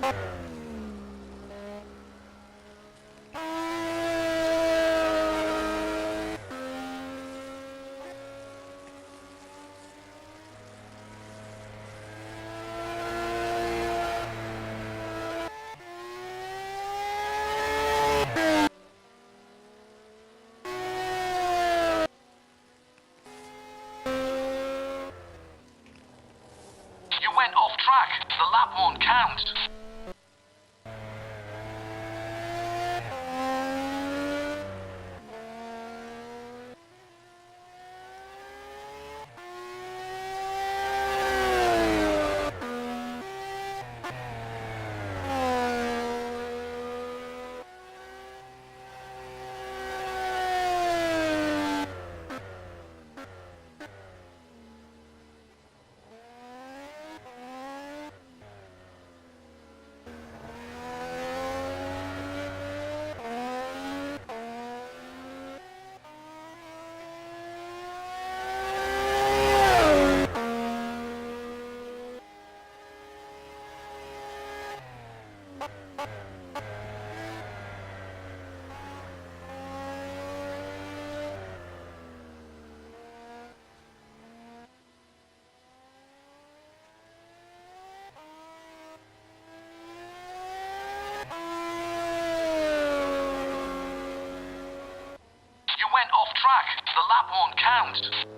Went off track. The lap won't count. Went off track. The lap won't count.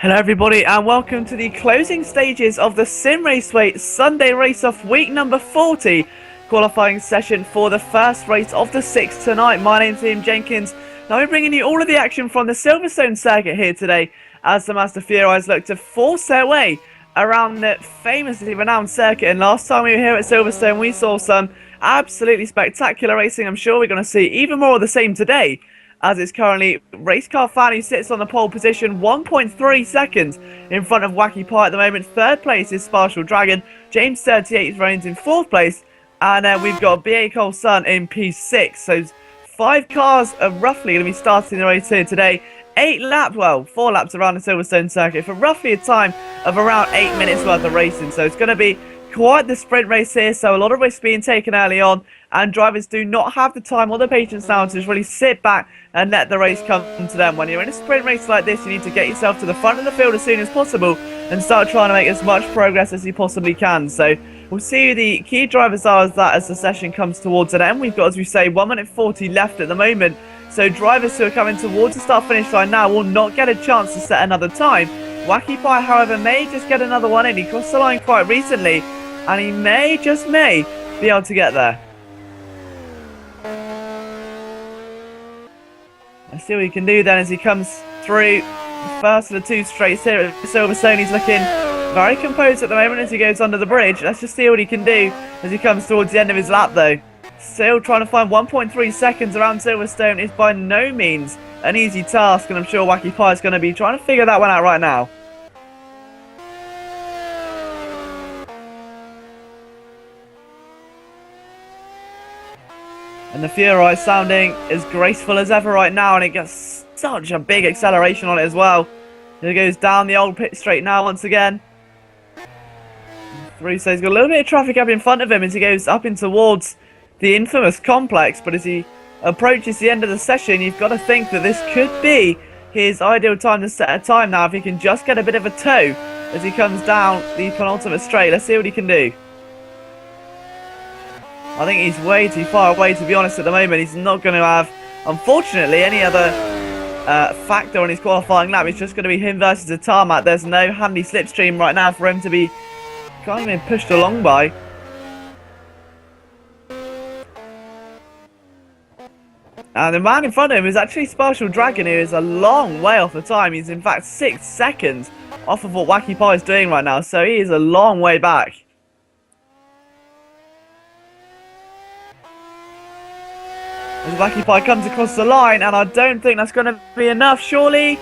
Hello everybody and welcome to the closing stages of the Simraceway Sunday race-off week number 40 qualifying session for the first race of the 6th tonight. My name's Liam Jenkins and I'm bringing you all of the action from the Silverstone circuit here today as the Mazda Furai look to force their way around the famously renowned circuit. And last time we were here at Silverstone we saw some absolutely spectacular racing. I'm sure we're going to see even more of the same today, as it's currently Race Car Fan who sits on the pole position, 1.3 seconds in front of Wacky Pie at the moment. Third place is Spartial Dragon. James 38 reigns in fourth place. And we've got BA Cole Sun in P6. So 5 cars are roughly going to be starting the race here today. 4 laps around the Silverstone circuit for roughly a time of around 8 minutes worth of racing. So it's going to be quite the sprint race here, so a lot of risks being taken early on, and drivers do not have the time or the patience now to just really sit back and let the race come to them. When you're in a sprint race like this, you need to get yourself to the front of the field as soon as possible and start trying to make as much progress as you possibly can. So we'll see who the key drivers are as the session comes towards an end. We've got, as we say, 1 minute 40 left at the moment, so drivers who are coming towards the start-finish line now will not get a chance to set another time. Wacky Pie, however, may just get another one in. He crossed the line quite recently, and he may, just may, be able to get there. Let's see what he can do then as he comes through First of the two straights here at Silverstone. He's looking very composed at the moment as he goes under the bridge. Let's just see what he can do as he comes towards the end of his lap, though. Still trying to find 1.3 seconds around Silverstone is by no means an easy task, and I'm sure Wacky Pie is going to be trying to figure that one out right now. And the Furai sounding as graceful as ever right now, and it gets such a big acceleration on it as well. Here it goes down the old pit straight now once again. Three, so he's got a little bit of traffic up in front of him as he goes up in towards the infamous complex, but as he approaches the end of the session, you've got to think that this could be his ideal time to set a time now if he can just get a bit of a toe as he comes down the penultimate straight. Let's see what he can do. I think he's way too far away, to be honest, at the moment. He's not going to have, unfortunately, any other factor on his qualifying lap. It's just going to be him versus the tarmac. There's no handy slipstream right now for him to be kind of being pushed along by. And the man in front of him is actually Spatial Dragon, who is a long way off the time. He's in fact 6 seconds off of what Wacky Pie is doing right now, so he is a long way back. As Wacky Pie comes across the line, and I don't think that's going to be enough, surely?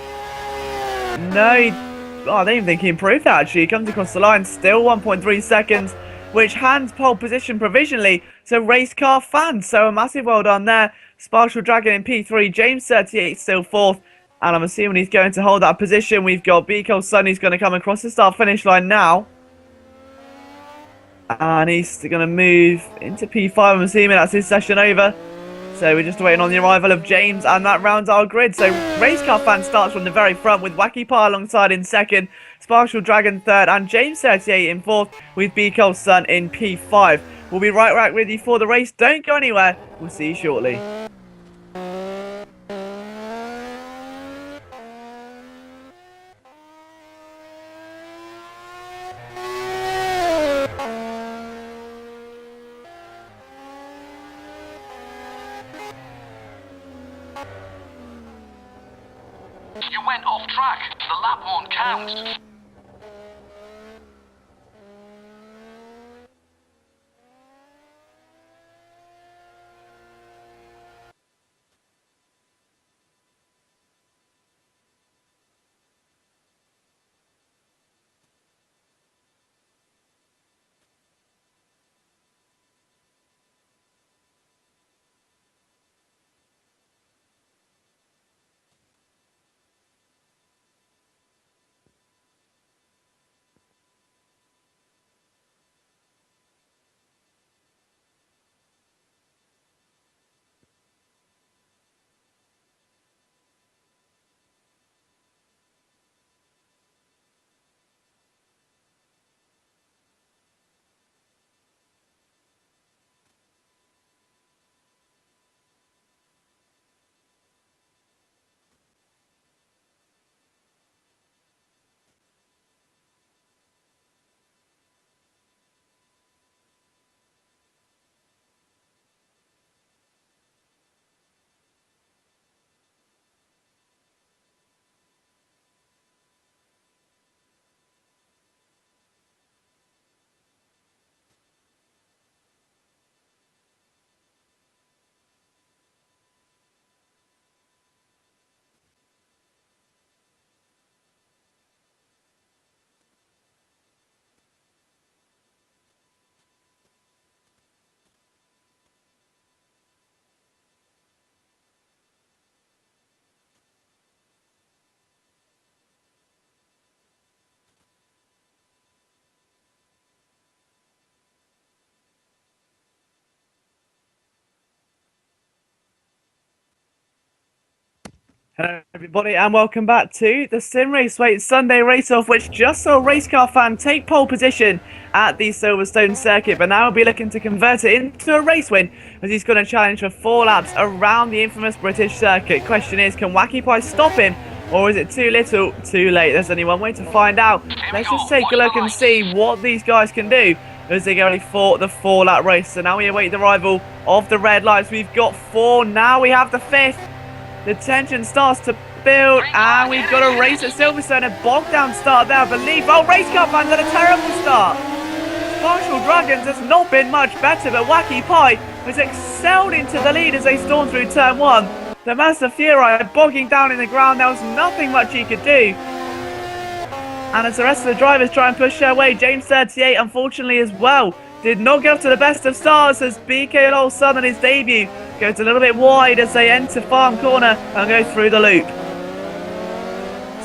No, I don't even think he improved that, actually. He comes across the line, still 1.3 seconds, which hands pole position provisionally to Race Car Fans. So a massive well done there. Spatial Dragon in P3, James 38 still 4th, and I'm assuming he's going to hold that position. We've got Biko Sun who's going to come across the start-finish line now. And he's going to move into P5, I'm assuming that's his session over. So we're just waiting on the arrival of James, and that rounds our grid. So Race Car Fan starts from the very front with Wacky Pie alongside in 2nd, Spatial Dragon 3rd, and James 38 in 4th with Biko Sun in P5. We'll be right back with you for the race. Don't go anywhere. We'll see you shortly. You went off track. The lap won't count. Hello everybody and welcome back to the Simraceway Sunday race-off, which just saw Race Car Fan take pole position at the Silverstone circuit, but now will be looking to convert it into a race win as he's going to challenge for 4 laps around the infamous British circuit. Question is, can Wacky Pie stop him, or is it too little, too late? There's only one way to find out. Let's just take a look and see what these guys can do as they go for the 4-lap race. So now we await the arrival of the red lights. We've got 4, now we have the 5th. The tension starts to field, and we've got a race at Silverstone. A bogged down start there, I believe. Oh, race car fans had a terrible start. Marshall Dragons has not been much better, but Wacky Pie has excelled into the lead as they storm through turn 1. The Mazda Furai bogging down in the ground, there was nothing much he could do. And as the rest of the drivers try and push their way, James 38 unfortunately as well did not get up to the best of stars as BK Lowell's son on his debut goes a little bit wide as they enter Farm Corner and go through the loop.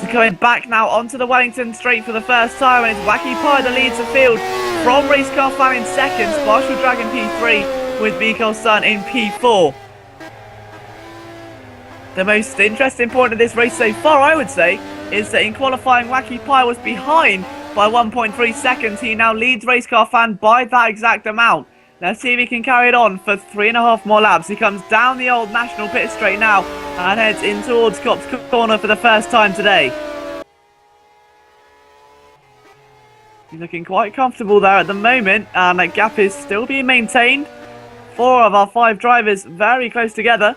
So coming back now onto the Wellington straight for the first time, and it's Wacky Pie that leads the field from Race Car Fan in second, Marshall Dragon P3 with BK's son in P4. The most interesting point of this race so far, I would say, is that in qualifying, Wacky Pie was behind by 1.3 seconds. He now leads Race Car Fan by that exact amount. Let's see if he can carry it on for 3.5 more laps. He comes down the old National Pit Straight now and heads in towards Copse Corner for the first time today. He's looking quite comfortable there at the moment, and that gap is still being maintained. 4 of our 5 drivers very close together.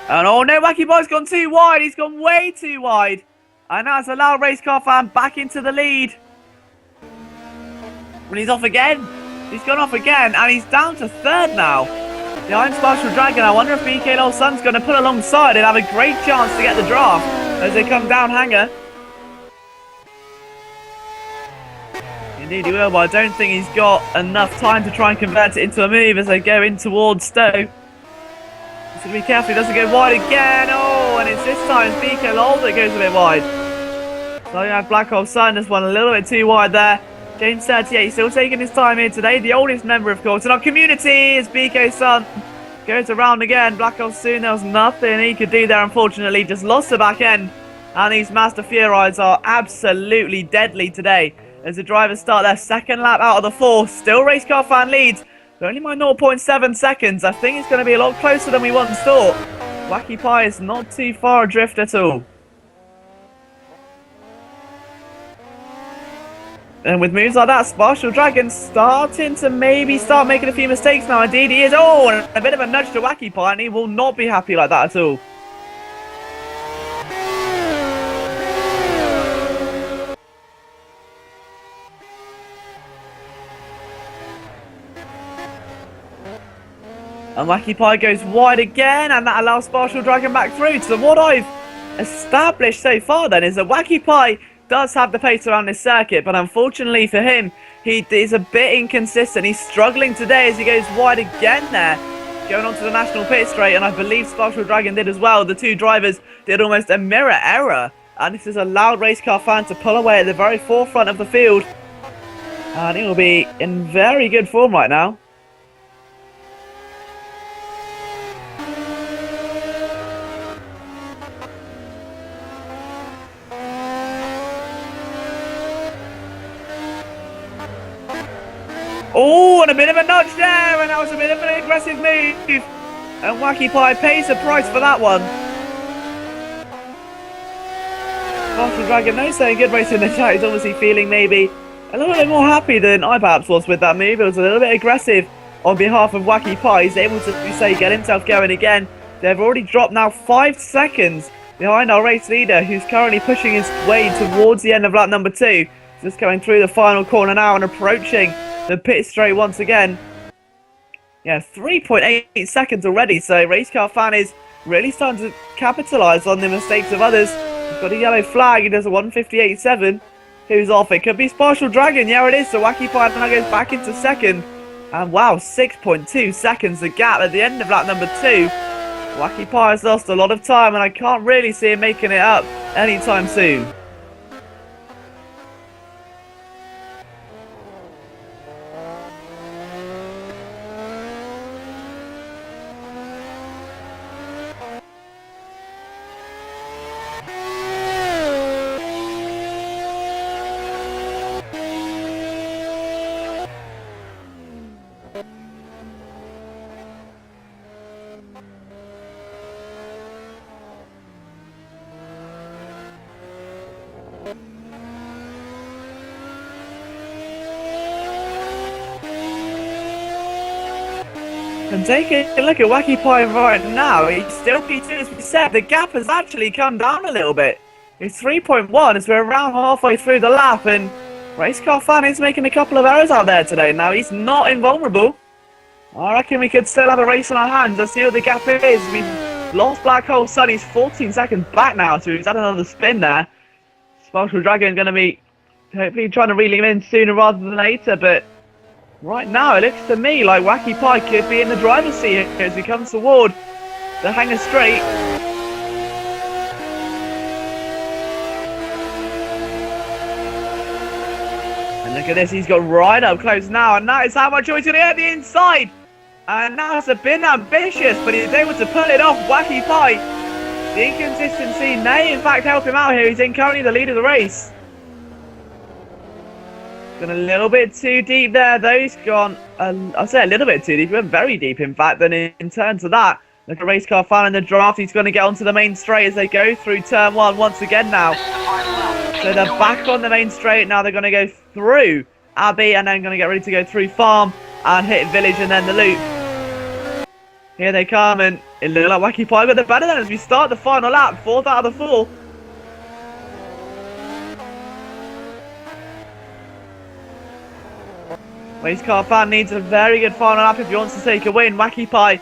And oh no, Wacky Pie's gone too wide. He's gone way too wide. And that's allowed Race Car Fan back into the lead. And he's off again. He's gone off again, and he's down to 3rd now. Behind Marshall Dragon, I wonder if BK Lowell's son's going to pull alongside and have a great chance to get the draft as they come down hanger. Indeed he will, but I don't think he's got enough time to try and convert it into a move as they go in towards Stowe. He's going to be careful he doesn't go wide again. Oh, and it's this time it's BK Lowell that goes a bit wide. So you have Black Hole Sun, just one a little bit too wide there. James 38 still taking his time here today. The oldest member, of course, in our community is BK Sun. Goes around again. Black Hole Soon, there was nothing he could do there, unfortunately. Just lost the back end. And these Mazda Furais are absolutely deadly today as the drivers start their second lap out of the 4. Still Race Car Fan leads, but only by 0.7 seconds. I think it's going to be a lot closer than we once thought. Wacky Pie is not too far adrift at all. And with moves like that, Marshall Dragon starting to maybe start making a few mistakes now. Indeed he is. Oh, and a bit of a nudge to Wacky Pie, and he will not be happy like that at all. And Wacky Pie goes wide again, and that allows Marshall Dragon back through. So what I've established so far then is that Wacky Pie does have the pace around this circuit, but unfortunately for him, he is a bit inconsistent. He's struggling today as he goes wide again there, going onto the National Pit Straight, and I believe Marshall Dragon did as well. The 2 drivers did almost a mirror error, and this has allowed Race Car Fan to pull away at the very forefront of the field, and he will be in very good form right now. Oh, and a bit of a nudge there, and that was a bit of an aggressive move. And Wacky Pie pays the price for that one. Marshall Dragon, no saying good race in the chat. He's obviously feeling maybe a little bit more happy than I perhaps was with that move. It was a little bit aggressive on behalf of Wacky Pie. He's able to, get himself going again. They've already dropped now 5 seconds behind our race leader, who's currently pushing his way towards the end of lap number 2. Just going through the final corner now and approaching the pit straight once again. Yeah, 3.8 seconds already, so Race Car Fan is really starting to capitalise on the mistakes of others. He's got a yellow flag, he does a 1:58.7. Who's off? It could be Marshall Dragon, yeah it is, so Wacky Pie now goes back into second. And wow, 6.2 seconds the gap at the end of lap number 2. Wacky Pie has lost a lot of time, and I can't really see him making it up anytime soon. And taking a look at Wacky Pie right now, he's still P2 as we said. The gap has actually come down a little bit. It's 3.1 as we're around halfway through the lap, and Race Car Fan is making a couple of errors out there today. Now, he's not invulnerable. I reckon we could still have a race on our hands. Let's see what the gap is. We've lost Black Hole Sun. He's 14 seconds back now, so he's had another spin there. Sparkle Dragon going to be hopefully trying to reel him in sooner rather than later, but right now, it looks to me like Wacky Pie could be in the driver's seat as he comes toward the hangar straight. And look at this, he's got right up close now, and that is how much he's going to get the inside. And now it's a bit ambitious, but he's able to pull it off. Wacky Pie, the inconsistency may in fact help him out here. He's in currently the lead of the race. Gone a little bit too deep there, though. He's gone, I'll say a little bit too deep. He went very deep, in fact. Then in terms of that, look at Race Car Fan in the draft. He's going to get onto the main straight as they go through turn one once again now. So they're back on the main straight. Now they're going to go through Abbey and then going to get ready to go through Farm and hit Village and then the loop. Here they come, and it looked like Wacky Pie got the better then as we start the final lap. 4th out of the 4. Race Car Fan needs a very good final lap if he wants to take a win. Wacky Pie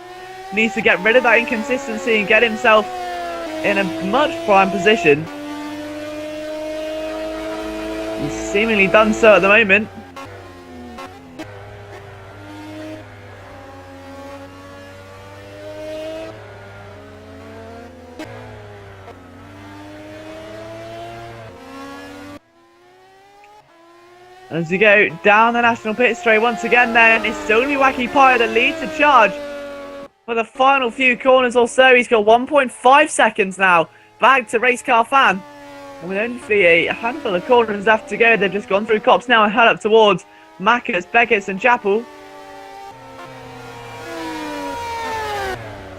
needs to get rid of that inconsistency and get himself in a much prime position. He's seemingly done so at the moment. As we go down the national pit straight once again then, it's still going to be Wacky Pie that leads the charge for the final few corners or so. He's got 1.5 seconds now back to Race Car Fan. And with only a handful of corners left to go, they've just gone through Cops now and head up towards Macca's, Beckett's and Chapel.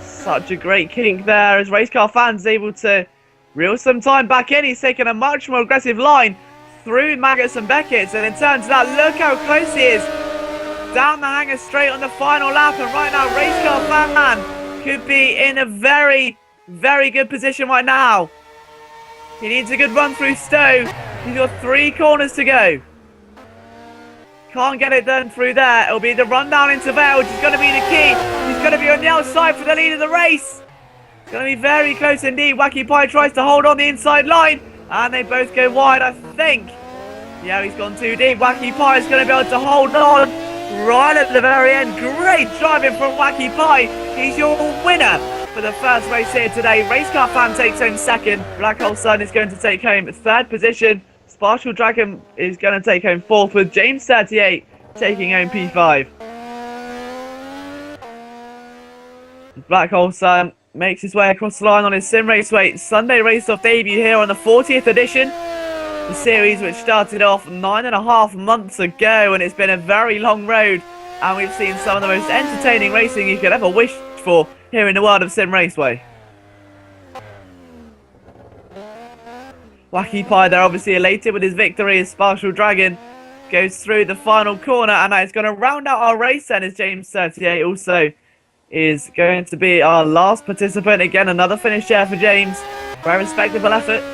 Such a great kink there as Race Car Fan's able to reel some time back in. He's taken a much more aggressive line through Maggots and Beckett's, and in terms of that, look how close he is down the hangar straight on the final lap. And right now, Race Car Fan could be in a very, very good position right now. He needs a good run through Stowe. He's got 3 corners to go. Can't get it done through there. It'll be the run down into Vale, which is going to be the key. He's going to be on the outside for the lead of the race. It's going to be very close indeed. Wacky Pie tries to hold on the inside line, and they both go wide, I think. Yeah, he's gone too deep. Wacky Pie is going to be able to hold on right at the very end. Great driving from Wacky Pie. He's your winner for the first race here today. Race Car Fan takes home 2nd. Black Hole Sun is going to take home 3rd position. Sparkle Dragon is going to take home 4th, with James 38 taking home P5. Black Hole Sun makes his way across the line on his Simraceway Sunday race-off debut here on the 40th edition. The series which started off 9.5 months ago, and it's been a very long road, and we've seen some of the most entertaining racing you could ever wish for here in the world of Simraceway. Wacky Pie, they're obviously elated with his victory as Sparkle Dragon goes through the final corner, and it's going to round out our race then as James 38 also is going to be our last participant. Again, another finish there for James. Very respectable effort.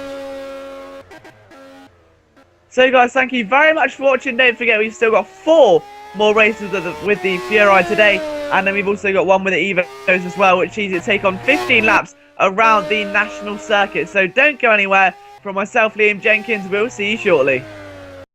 So guys, thank you very much for watching. Don't forget, we've still got 4 more races with the Furai today, and then we've also got one with the Evos as well, which sees it take on 15 laps around the national circuit. So don't go anywhere. From myself, Liam Jenkins, we'll see you shortly.